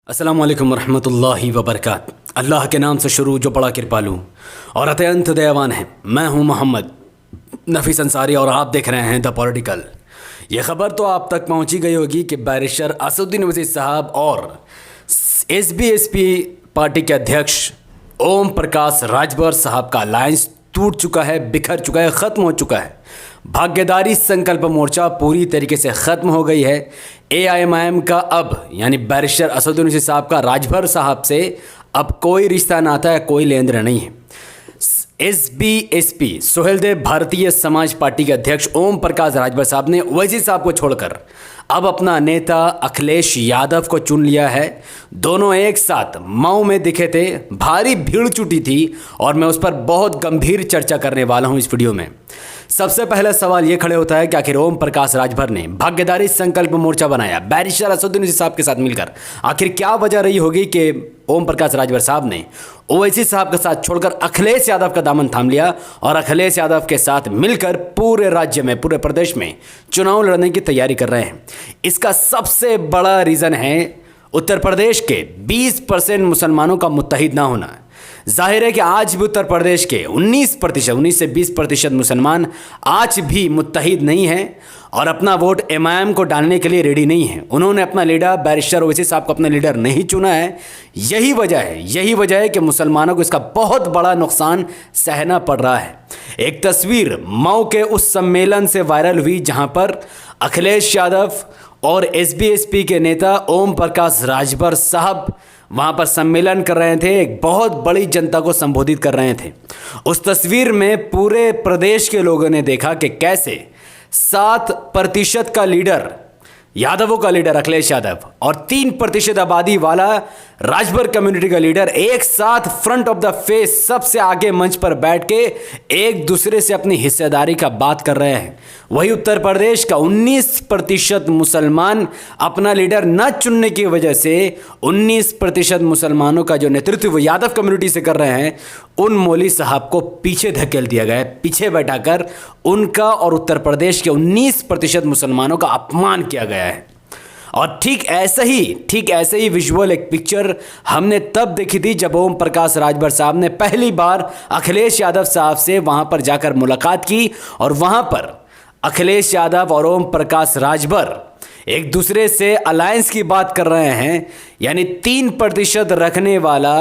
अस्सलाम वालेकुम रहमतुल्लाहि व बरकात। अल्लाह के नाम से शुरू जो बड़ा कृपालु और अत्यंत दयावान है। मैं हूं मोहम्मद नफीस अंसारी और आप देख रहे हैं द पॉलिटिकल। ये खबर तो आप तक पहुंची गई होगी कि बैरिस्टर असदुद्दीन ओवैसी साहब और एसबीएसपी पार्टी के अध्यक्ष ओम प्रकाश राजभर साहब का अलायंस टूट चुका है, बिखर चुका है, ख़त्म हो चुका है। भाग्यदारी संकल्प मोर्चा पूरी तरीके से ख़त्म हो गई है। एआईएमआईएम का अब यानी बैरिस्टर असदुद्दीन ओवैसी साहब का राजभर साहब से अब कोई रिश्ता नाता है, कोई लेन देन नहीं है। एसबीएसपी सोहेलदेव भारतीय समाज पार्टी के अध्यक्ष ओम प्रकाश राजभर साहब ने ओवैसी साहब को छोड़कर अब अपना नेता अखिलेश यादव को चुन लिया है। दोनों एक साथ मऊ में दिखे थे, भारी भीड़ जुटी थी और मैं उस पर बहुत गंभीर चर्चा करने वाला हूं इस वीडियो में। सबसे पहला सवाल ये खड़े होता है कि आखिर ओम प्रकाश राजभर ने भाग्यदारी संकल्प मोर्चा बनाया बैरिस्टर असदुद्दीन ओवैसी साहब के साथ मिलकर, आखिर क्या वजह रही होगी कि ओम प्रकाश राजभर साहब ने ओवैसी साहब के साथ छोड़कर अखिलेश यादव का दामन थाम लिया और अखिलेश यादव के साथ मिलकर पूरे राज्य में, पूरे प्रदेश में चुनाव लड़ने की तैयारी कर रहे हैं। इसका सबसे बड़ा रीज़न है उत्तर प्रदेश के 20% मुसलमानों का मुत्तहिद ना होना। जाहिर है कि आज भी उत्तर प्रदेश के 19 से 20% मुसलमान आज भी मुत्तहिद नहीं हैं और अपना वोट एमआईएम को डालने के लिए रेडी नहीं है। उन्होंने अपना लीडर बैरिस्टर ओवैसी साहब को अपना लीडर नहीं चुना है। यही वजह है कि मुसलमानों को इसका बहुत बड़ा नुकसान सहना पड़ रहा है। एक तस्वीर मऊ के उस सम्मेलन से वायरल हुई जहां पर अखिलेश यादव और एसबीएसपी के नेता ओम प्रकाश राजभर साहब वहाँ पर सम्मेलन कर रहे थे, एक बहुत बड़ी जनता को संबोधित कर रहे थे। उस तस्वीर में पूरे प्रदेश के लोगों ने देखा कि कैसे 7% का लीडर, यादवों का लीडर अखिलेश यादव और 3% आबादी वाला राजभर कम्युनिटी का लीडर एक साथ फ्रंट ऑफ द फेस सबसे आगे मंच पर बैठ के एक दूसरे से अपनी हिस्सेदारी का बात कर रहे हैं। वही उत्तर प्रदेश का 19% मुसलमान अपना लीडर न चुनने की वजह से 19% मुसलमानों का जो नेतृत्व यादव कम्युनिटी से कर रहे हैं, उन मौली साहब को पीछे धकेल दिया गया है। पीछे बैठाकर उनका और उत्तर प्रदेश के 19% मुसलमानों का अपमान किया गया है। और ठीक ऐसा ही विजुअल एक पिक्चर हमने तब देखी थी जब ओम प्रकाश राजभर साहब ने पहली बार अखिलेश यादव साहब से वहां पर जाकर मुलाकात की और वहां पर अखिलेश यादव और ओम प्रकाश राजभर एक दूसरे से अलायंस की बात कर रहे हैं। यानी 3% रखने वाला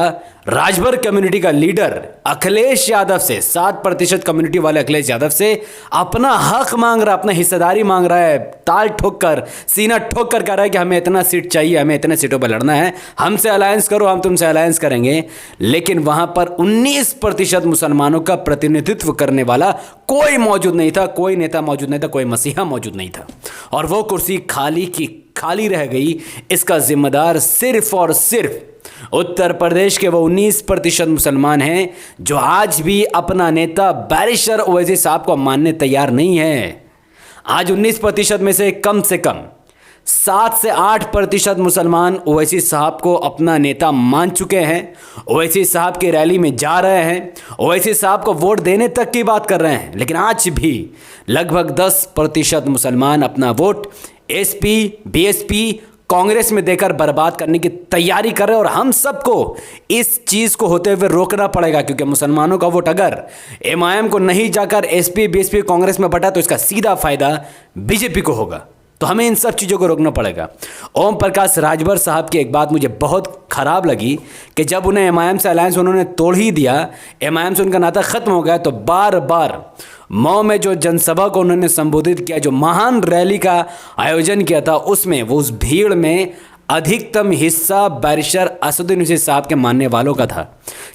राजभर कम्युनिटी का लीडर अखिलेश यादव से, 7% कम्युनिटी वाले अखिलेश यादव से अपना हक मांग रहा है, अपना हिस्सेदारी मांग रहा है। ताल ठोक कर, सीना ठोक कर कह रहा है कि हमें इतना सीट चाहिए, हमें इतने सीटों पर लड़ना है, हमसे अलायंस करो, हम तुमसे अलायंस करेंगे। लेकिन वहां पर 19% मुसलमानों का प्रतिनिधित्व करने वाला कोई मौजूद नहीं था, कोई नेता मौजूद नहीं था, कोई मसीहा मौजूद नहीं था और वो कुर्सी खाली रह गई। इसका जिम्मेदार सिर्फ और सिर्फ उत्तर प्रदेश के वो 19% मुसलमान हैं जो आज भी अपना नेता बैरिस्टर ओवैसी साहब को मानने तैयार नहीं है। आज 19% में से कम 7 से 8% मुसलमान ओवैसी साहब को अपना नेता मान चुके हैं, ओवैसी साहब की रैली में जा रहे हैं, ओवैसी साहब को वोट देने तक की बात कर रहे हैं। लेकिन आज भी लगभग 10% मुसलमान अपना वोट एसपी, बीएसपी, कांग्रेस में देकर बर्बाद करने की तैयारी कर रहे हैं और हम सबको इस चीज़ को होते हुए रोकना पड़ेगा, क्योंकि मुसलमानों का वोट अगर एमआईएम को नहीं जाकर एसपी, बीएसपी, कांग्रेस में बटा तो इसका सीधा फायदा बीजेपी को होगा। तो हमें इन सब चीज़ों को रोकना पड़ेगा। ओम प्रकाश राजभर साहब की एक बात मुझे बहुत ख़राब लगी कि जब उन्हें एमआईएम से अलायंस उन्होंने तोड़ ही दिया, एमआईएम से उनका नाता ख़त्म हो गया, तो बार बार मऊ में जो जनसभा को उन्होंने संबोधित किया, जो महान रैली का आयोजन किया था, उसमें वो उस भीड़ में अधिकतम हिस्सा बैरिस्टर असदुद्दीन ओवैसी साहब के मानने वालों का था।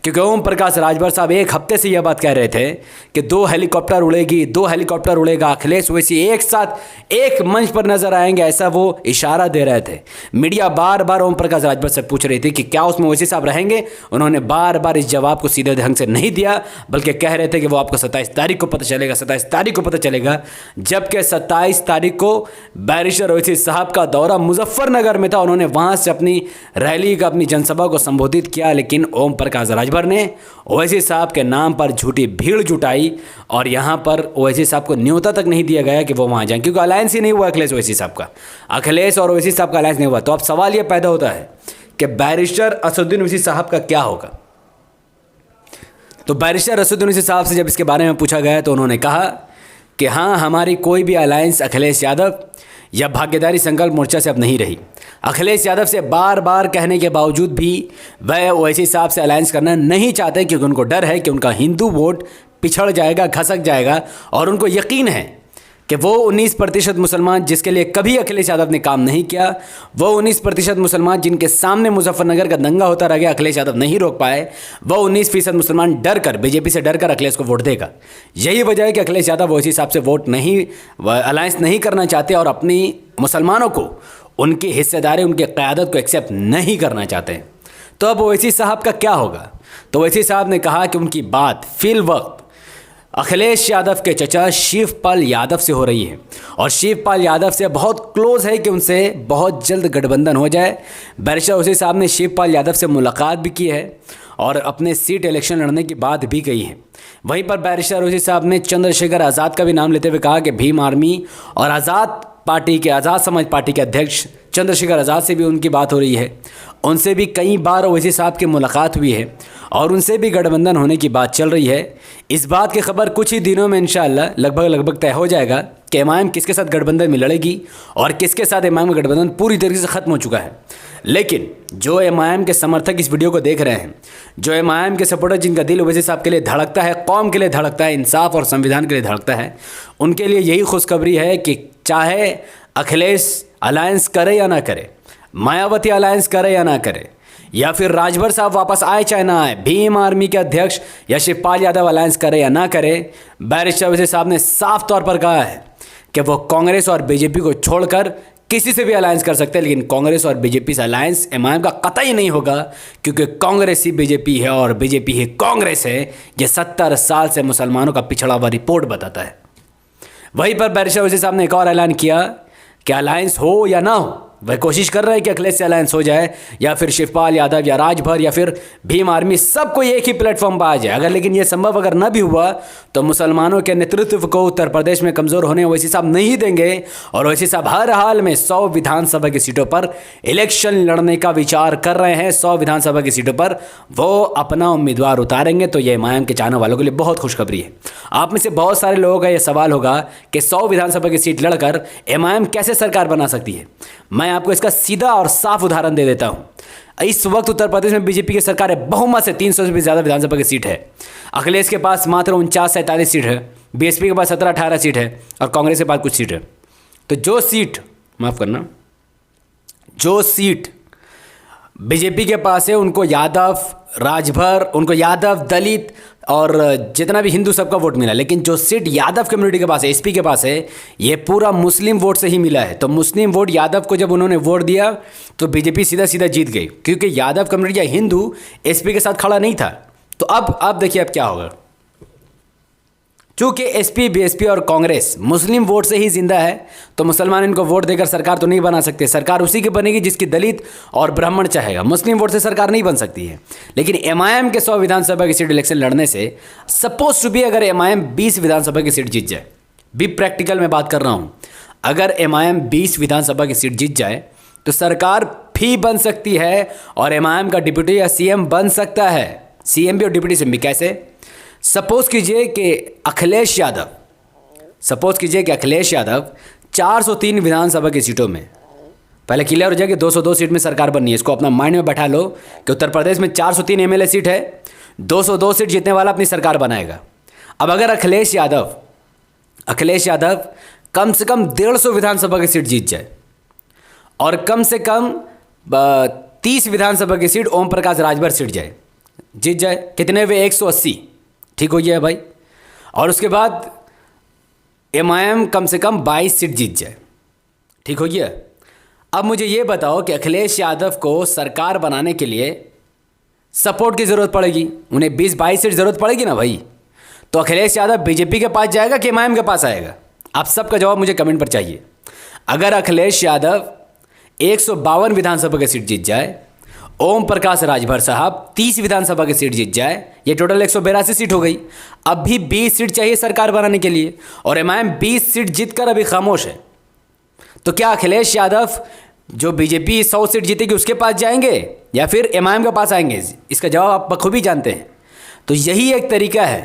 क्योंकि ओम प्रकाश राजभर साहब एक हफ्ते से यह बात कह रहे थे कि 2 हेलीकॉप्टर उड़ेगी, 2 हेलीकॉप्टर उड़ेगा, अखिलेश ओवैसी एक साथ एक मंच पर नजर आएंगे, ऐसा वो इशारा दे रहे थे। मीडिया बार बार ओम प्रकाश राजभर से पूछ रही थी कि क्या उसमें ओवैसी साहब रहेंगे। उन्होंने बार बार इस जवाब को सीधे ढंग से नहीं दिया, बल्कि कह रहे थे कि वो आपको 27 तारीख को पता चलेगा, 27 तारीख को पता चलेगा। जबकि 27 तारीख को बैरिस्टर ओवैसी साहब का दौरा मुजफ्फरनगर में था, उन्होंने वहां से अपनी रैली का, अपनी जनसभा को संबोधित किया। लेकिन ओम प्रकाश राजभर ने ओवैसी साहब के नाम पर झूठी भीड़ जुटाई और यहाँ पर ओवैसी साहब को न्योता तक नहीं दिया गया कि वो वहाँ जाएं, क्योंकि अलायंस ही नहीं हुआ अखिलेश ओवैसी साहब का। अखिलेश और ओवैसी साहब का अलायंस नहीं हुआ। तो अब सवाल ये पैदा होता है कि बैरिस्टर असदुद्दीन ओवैसी साहब का क्या होगा। तो बैरिस्टर असदुद्दीन ओवैसी साहब से जब इसके बारे में पूछा गया तो उन्होंने कहा कि हाँ, हमारी कोई भी अलायंस अखिलेश यादव या भागीदारी संकल्प मोर्चा से अब नहीं रही। अखिलेश यादव से बार बार कहने के बावजूद भी वह ओवैसी साहब से अलायंस करना नहीं चाहते, क्योंकि उनको डर है कि उनका हिंदू वोट पिछड़ जाएगा, खसक जाएगा, और उनको यकीन है कि वो 19% मुसलमान जिसके लिए कभी अखिलेश यादव ने काम नहीं किया, वो 19% मुसलमान जिनके सामने मुजफ्फरनगर का दंगा होता रह गया, अखिलेश यादव नहीं रोक पाए, वो 19% मुसलमान डर कर, बीजेपी से डर कर अखिलेश को वोट देगा। यही वजह है कि अखिलेश यादव ओवैसी साहब से वोट नहीं, अलायंस नहीं करना चाहते और अपनी मुसलमानों को, उनकी हिस्सेदारी, उनकी क़यादत को एक्सेप्ट नहीं करना चाहते हैं। तो अब ओवैसी साहब का क्या होगा? तो ओवैसी साहब ने कहा कि उनकी बात फिल वक्त अखिलेश यादव के चचा शिवपाल यादव से हो रही है और शिवपाल यादव से बहुत क्लोज है कि उनसे बहुत जल्द गठबंधन हो जाए। बैरिस्टर ओवैसी साहब ने शिवपाल यादव से मुलाकात भी की है और अपने सीट इलेक्शन लड़ने की बात भी कही है। वहीं पर बैरिस्टर ओवैसी साहब ने चंद्रशेखर आज़ाद का भी नाम लेते हुए कहा कि भीम आर्मी और आज़ाद समाज पार्टी के अध्यक्ष चंद्रशेखर आज़ाद से भी उनकी बात हो रही है। उनसे भी कई बार ओवैसी साहब की मुलाकात हुई है और उनसे भी गठबंधन होने की बात चल रही है। इस बात की खबर कुछ ही दिनों में इंशाअल्लाह लगभग तय हो जाएगा कि एमआईएम किसके साथ गठबंधन में लड़ेगी और किसके साथ एमआईएम का गठबंधन पूरी तरीके से ख़त्म हो चुका है। लेकिन जो एमआईएम के समर्थक इस वीडियो को देख रहे हैं, जो एमआईएम के सपोर्टर जिनका दिल ओवैसी साहब के लिए धड़कता है, कौम के लिए धड़कता है, इंसाफ और संविधान के लिए धड़कता है, उनके लिए यही खुशखबरी है कि चाहे अखिलेश अलायंस करे या ना करे, मायावती अलायंस करे या ना करे, या फिर राजभर साहब वापस आए चाहे ना आए, भीम आर्मी के अध्यक्ष या शिवपाल यादव अलायंस करे या ना करे, बैरिस्टर ओवैसी साहब ने साफ तौर पर कहा है कि वो कांग्रेस और बीजेपी को छोड़कर किसी से भी अलायंस कर सकते हैं, लेकिन कांग्रेस और बीजेपी से अलायंस एमआईएम का कतई नहीं होगा, क्योंकि कांग्रेस ही बीजेपी है और बीजेपी ही कांग्रेस है। ये 70 साल से मुसलमानों का पिछड़ा हुआ रिपोर्ट बताता है। वहीं पर बैरिस्टर ओवैसी साहब ने एक और ऐलान किया कि अलायंस हो या ना हो, वह कोशिश कर रहे हैं कि अखिलेश से अलायंस हो जाए या फिर शिवपाल यादव या राजभर या फिर भीम आर्मी, सबको एक ही प्लेटफॉर्म पर आ जाए। अगर लेकिन ये संभव अगर न भी हुआ तो मुसलमानों के नेतृत्व को उत्तर प्रदेश में कमज़ोर होने ओवैसी साहब नहीं देंगे और ओवैसी साहब हर हाल में 100 विधानसभा की सीटों पर इलेक्शन लड़ने का विचार कर रहे हैं। 100 विधानसभा की सीटों पर वो अपना उम्मीदवार उतारेंगे। तो ये एमआईएम के चाहने वालों के लिए बहुत खुशखबरी है। आप में से बहुत सारे लोगों का यह सवाल होगा कि 100 विधानसभा की सीट लड़कर एमआईएम कैसे सरकार बना सकती है। मैं आपको इसका सीधा और साफ उदाहरण दे देता हूं। इस वक्त उत्तर प्रदेश में बीजेपी की सरकार है, बहुमत से 300 से भी ज़्यादा विधानसभा की सीट है। अखिलेश के पास मात्र 49 से 47 सीट है, बीएसपी के पास 17-18 सीट है और कांग्रेस के पास कुछ सीट है। तो जो सीट बीजेपी के पास है, उनको यादव, राजभर, उनको यादव, दलित और जितना भी हिंदू सबका वोट मिला। लेकिन जो सीट यादव कम्युनिटी के पास है, एसपी के पास है, ये पूरा मुस्लिम वोट से ही मिला है। तो मुस्लिम वोट यादव को जब उन्होंने वोट दिया तो बीजेपी सीधा सीधा जीत गई, क्योंकि यादव कम्युनिटी या हिंदू एसपी के साथ खड़ा नहीं था। तो अब देखिए अब क्या होगा। चूँकि एसपी, बीएसपी और कांग्रेस मुस्लिम वोट से ही जिंदा है, तो मुसलमान इनको वोट देकर सरकार तो नहीं बना सकते। सरकार उसी की बनेगी जिसकी दलित और ब्राह्मण चाहेगा। मुस्लिम वोट से सरकार नहीं बन सकती है। लेकिन एमआईएम के 100 विधानसभा की सीट इलेक्शन लड़ने से सपोज टू बी अगर एमआईएम 20 विधानसभा की सीट जीत जाए, भी प्रैक्टिकल में बात कर रहा हूँ, अगर एमआईएम 20 विधानसभा की सीट जीत जाए तो सरकार भी बन सकती है और एमआईएम का डिप्टी या सीएम बन सकता है। सीएम भी और डिप्टी सीएम भी कैसे? सपोज कीजिए कि अखिलेश यादव 403 विधानसभा की सीटों में, पहले क्लियर हो जाए कि 202 सीट में सरकार बननी है। इसको अपना माइंड में बैठा लो कि उत्तर प्रदेश में 403 एमएलए सीट है, 202 सीट जीतने वाला अपनी सरकार बनाएगा। अब अगर अखिलेश यादव कम से कम 150 विधानसभा की सीट जीत जाए और कम से कम 30 विधानसभा की सीट ओम प्रकाश राजभर सीट जीत जाए, कितने हुए? 180, ठीक हो गया भाई। और उसके बाद एमआईएम कम से कम 22 सीट जीत जाए, ठीक हो गया। अब मुझे ये बताओ कि अखिलेश यादव को सरकार बनाने के लिए सपोर्ट की ज़रूरत पड़ेगी, उन्हें 20-22 सीट ज़रूरत पड़ेगी ना भाई। तो अखिलेश यादव बीजेपी के पास जाएगा कि एमआईएम के पास आएगा? आप सबका जवाब मुझे कमेंट पर चाहिए। अगर अखिलेश यादव 152 विधानसभा की सीट जीत जाए, ओम प्रकाश राजभर साहब 30 विधानसभा की सीट जीत जाए, ये टोटल 182 सीट हो गई। अब भी 20 सीट चाहिए सरकार बनाने के लिए और एमआईएम 20 सीट जीतकर अभी खामोश है। तो क्या अखिलेश यादव जो बीजेपी 100 सीट जीतेगी उसके पास जाएंगे या फिर एमआईएम के पास आएंगे? इसका जवाब आप बखूबी जानते हैं। तो यही एक तरीका है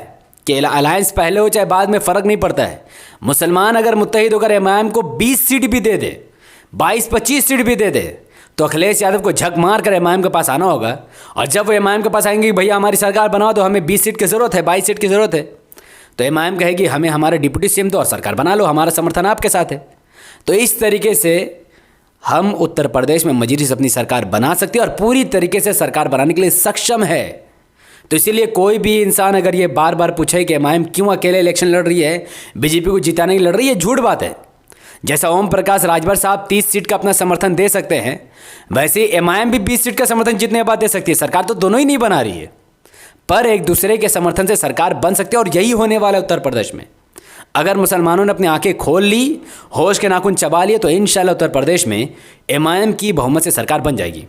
कि अलायंस पहले हो चाहे बाद में फ़र्क नहीं पड़ता है। मुसलमान अगर मुत्तहिद होकर एमआईएम को 20 सीट भी दे दे, 22-25 सीट भी दे दे, तो अखिलेश यादव को झक मार कर एमआईएम के पास आना होगा। और जब वो एमआईएम के पास आएंगे कि भैया हमारी सरकार बनाओ, तो हमें 20 सीट की ज़रूरत है, 22 सीट की ज़रूरत है, तो एमआईएम कहेगी हमें हमारे डिप्टी सीएम दो और सरकार बना लो, हमारा समर्थन आपके साथ है। तो इस तरीके से हम उत्तर प्रदेश में मजलिस अपनी सरकार बना सकती है और पूरी तरीके से सरकार बनाने के लिए सक्षम है। तो इसीलिए कोई भी इंसान अगर ये बार बार पूछे कि एमआईएम क्यों अकेले इलेक्शन लड़ रही है, बीजेपी को जिताने की लड़ रही है, झूठ बात है। जैसा ओम प्रकाश राजभर साहब 30 सीट का अपना समर्थन दे सकते हैं, वैसे एमआईएम भी 20 सीट का समर्थन जितने बाद दे सकती है। सरकार तो दोनों ही नहीं बना रही है, पर एक दूसरे के समर्थन से सरकार बन सकती है और यही होने वाला है उत्तर प्रदेश में। अगर मुसलमानों ने अपनी आंखें खोल ली, होश के नाखून चबा लिए, तो इंशाल्लाह उत्तर प्रदेश में एमआईएम की बहुमत से सरकार बन जाएगी।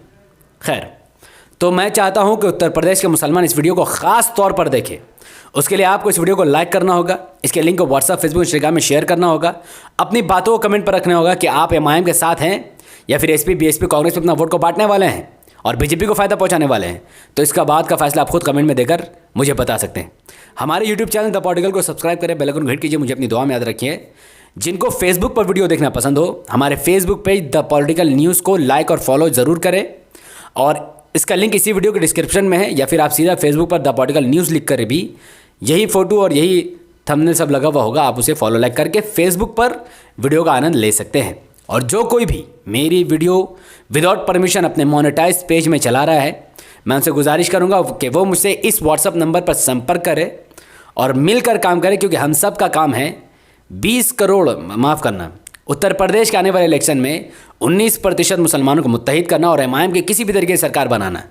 खैर, तो मैं चाहता हूं कि उत्तर प्रदेश के मुसलमान इस वीडियो को ख़ास तौर पर देखें। उसके लिए आपको इस वीडियो को लाइक करना होगा, इसके लिंक को व्हाट्सएप, फेसबुक, इंस्टाग्राम में शेयर करना होगा, अपनी बातों को कमेंट पर रखना होगा कि आप एमआईएम के साथ हैं या फिर एसपी, बीएसपी, कांग्रेस में अपना वोट को बांटने वाले हैं और बीजेपी को फ़ायदा पहुंचाने वाले हैं। तो इसका बाद का फैसला आप खुद कमेंट में देकर मुझे बता सकते हैं। हमारे यूट्यूब चैनल द पॉलिटिकल को सब्सक्राइब करें, बेल आइकन को हिट कीजिए, मुझे अपनी दुआ में याद रखिए। जिनको फेसबुक पर वीडियो देखना पसंद हो, हमारे Facebook page the political news को लाइक और फॉलो ज़रूर करें, और इसका लिंक इसी वीडियो के डिस्क्रिप्शन में है, या फिर आप सीधा फेसबुक पर द पॉलिटिकल न्यूज़ लिख कर भी यही फ़ोटो और यही थंबनेल सब लगा हुआ होगा, आप उसे फॉलो लाइक करके फेसबुक पर वीडियो का आनंद ले सकते हैं। और जो कोई भी मेरी वीडियो विदाउट परमिशन अपने मोनेटाइज पेज में चला रहा है, मैं उनसे गुजारिश करूंगा कि वो मुझसे इस व्हाट्सअप नंबर पर संपर्क करे और मिलकर काम करें, क्योंकि हम सब का काम है 20 करोड़, माफ़ करना, उत्तर प्रदेश के आने वाले इलेक्शन में 19% मुसलमानों को मुत्तहिद करना और एमआईएम की किसी भी तरीके से सरकार बनाना।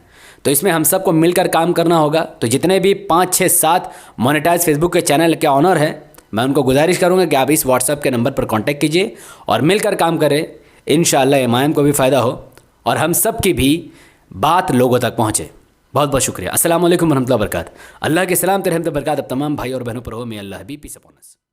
तो इसमें हम सबको मिलकर काम करना होगा। तो जितने भी 5, 6, 7 मोनेटाइज फेसबुक के चैनल के ऑनर हैं, मैं उनको गुजारिश करूंगा कि आप इस व्हाट्सएप के नंबर पर कांटेक्ट कीजिए और मिलकर काम करें। इंशाअल्लाह एमआईएम को भी फ़ायदा हो और हम सब की भी बात लोगों तक पहुँचे। बहुत बहुत शुक्रिया। अस्सलाम वालेकुम रहमतुल्लाहि व बरकातहू। अल्लाह के सलाम, रहमत बरकत अब तमाम भाई और बहनों पर हो। मे अल्लाह बी पीस अपॉन अस।